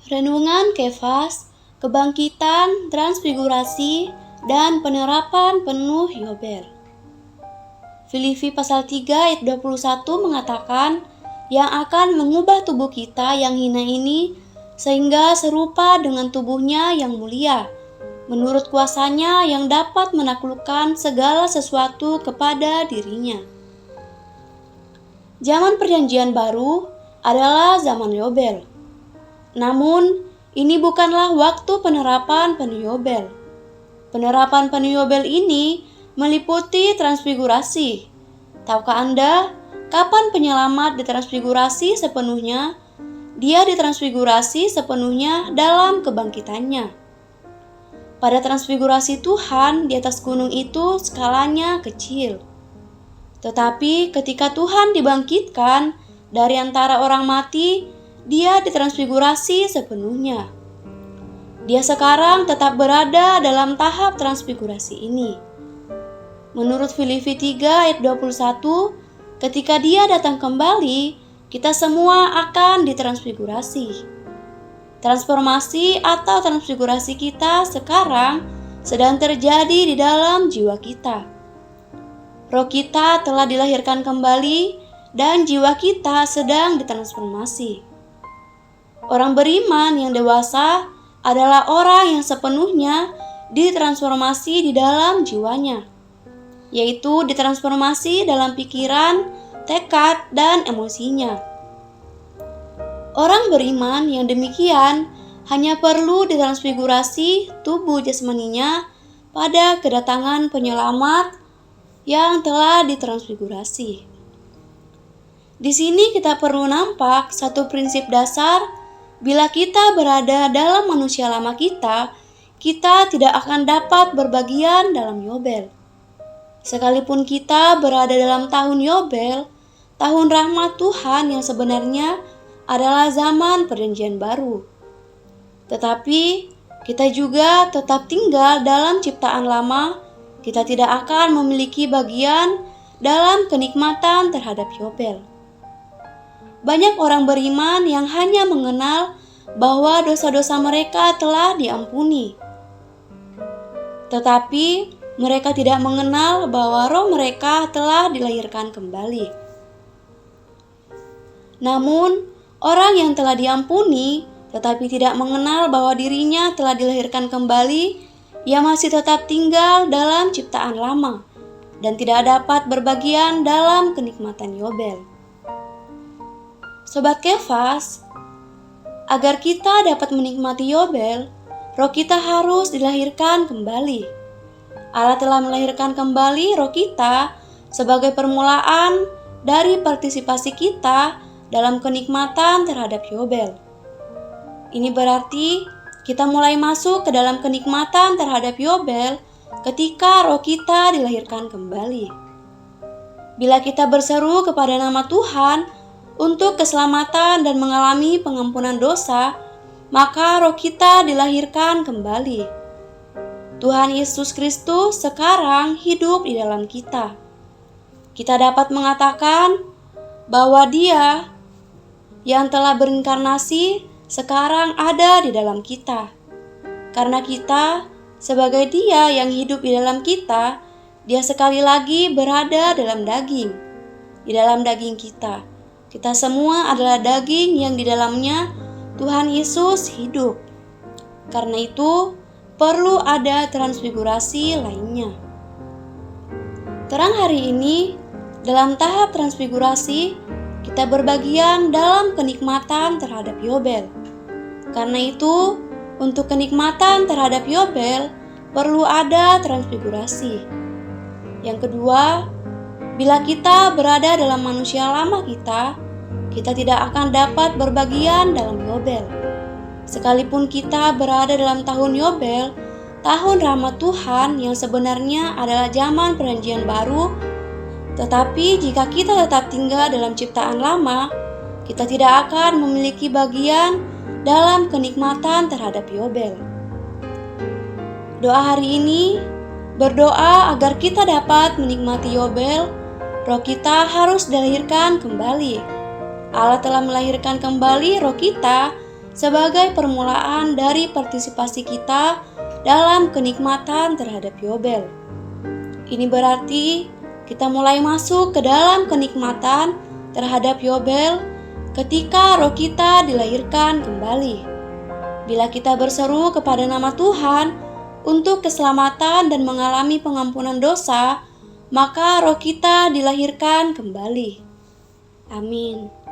Renungan Kefas, Kebangkitan, Transfigurasi, dan Penerapan penuh Yobel. Filipi pasal 3 ayat 21 mengatakan, yang akan mengubah tubuh kita yang hina ini sehingga serupa dengan tubuhnya yang mulia, menurut kuasanya yang dapat menaklukkan segala sesuatu kepada dirinya. Zaman perjanjian baru adalah zaman Yobel. Namun, ini bukanlah waktu penerapan penuh Yobel. Penerapan penuh Yobel ini meliputi transfigurasi. Tahukah Anda kapan penyelamat ditransfigurasi sepenuhnya? Dia ditransfigurasi sepenuhnya dalam kebangkitannya. Pada transfigurasi Tuhan di atas gunung itu skalanya kecil. Tetapi ketika Tuhan dibangkitkan dari antara orang mati, dia ditransfigurasi sepenuhnya. Dia sekarang tetap berada dalam tahap transfigurasi ini. Menurut Filipi 3 ayat 21, ketika dia datang kembali, kita semua akan ditransfigurasi. Transformasi atau transfigurasi kita sekarang sedang terjadi di dalam jiwa kita. Roh kita telah dilahirkan kembali dan jiwa kita sedang ditransformasi. Orang beriman yang dewasa adalah orang yang sepenuhnya ditransformasi di dalam jiwanya, yaitu ditransformasi dalam pikiran, tekad, dan emosinya. Orang beriman yang demikian hanya perlu ditransfigurasi tubuh jasmaninya pada kedatangan penyelamat yang telah ditransfigurasi. Di sini kita perlu nampak satu prinsip dasar. Bila kita berada dalam manusia lama kita tidak akan dapat berbagian dalam Yobel. Sekalipun kita berada dalam tahun Yobel, tahun rahmat Tuhan yang sebenarnya adalah zaman perjanjian baru. Tetapi kita juga tetap tinggal dalam ciptaan lama. Kita tidak akan memiliki bagian dalam kenikmatan terhadap Yobel. Banyak orang beriman yang hanya mengenal bahwa dosa-dosa mereka telah diampuni. Tetapi mereka tidak mengenal bahwa roh mereka telah dilahirkan kembali. Namun, orang yang telah diampuni tetapi tidak mengenal bahwa dirinya telah dilahirkan kembali, ia masih tetap tinggal dalam ciptaan lama dan tidak dapat berbagian dalam kenikmatan Yobel. Sobat Kefas, agar kita dapat menikmati Yobel, roh kita harus dilahirkan kembali. Allah telah melahirkan kembali roh kita sebagai permulaan dari partisipasi kita dalam kenikmatan terhadap Yobel. Ini berarti kita mulai masuk ke dalam kenikmatan terhadap Yobel ketika roh kita dilahirkan kembali. Bila kita berseru kepada nama Tuhan untuk keselamatan dan mengalami pengampunan dosa, maka roh kita dilahirkan kembali. Tuhan Yesus Kristus sekarang hidup di dalam kita. Kita dapat mengatakan bahwa Dia yang telah berinkarnasi sekarang ada di dalam kita. Karena kita, sebagai Dia yang hidup di dalam kita, Dia sekali lagi berada dalam daging, di dalam daging kita. Kita semua adalah daging yang di dalamnya Tuhan Yesus hidup. Karena itu, perlu ada transfigurasi lainnya. Terang hari ini, dalam tahap transfigurasi, kita berbagian dalam kenikmatan terhadap Yobel. Karena itu, untuk kenikmatan terhadap Yobel, perlu ada transfigurasi. Yang kedua, bila kita berada dalam manusia lama kita tidak akan dapat berbagian dalam Yobel. Sekalipun kita berada dalam tahun Yobel, tahun rahmat Tuhan yang sebenarnya adalah zaman perjanjian baru, tetapi jika kita tetap tinggal dalam ciptaan lama, kita tidak akan memiliki bagian dalam kenikmatan terhadap Yobel. Doa hari ini berdoa agar kita dapat menikmati Yobel. Roh kita harus dilahirkan kembali. Allah telah melahirkan kembali roh kita sebagai permulaan dari partisipasi kita dalam kenikmatan terhadap Yobel. Ini berarti kita mulai masuk ke dalam kenikmatan terhadap Yobel ketika roh kita dilahirkan kembali. Bila kita berseru kepada nama Tuhan untuk keselamatan dan mengalami pengampunan dosa, maka roh kita dilahirkan kembali. Amin.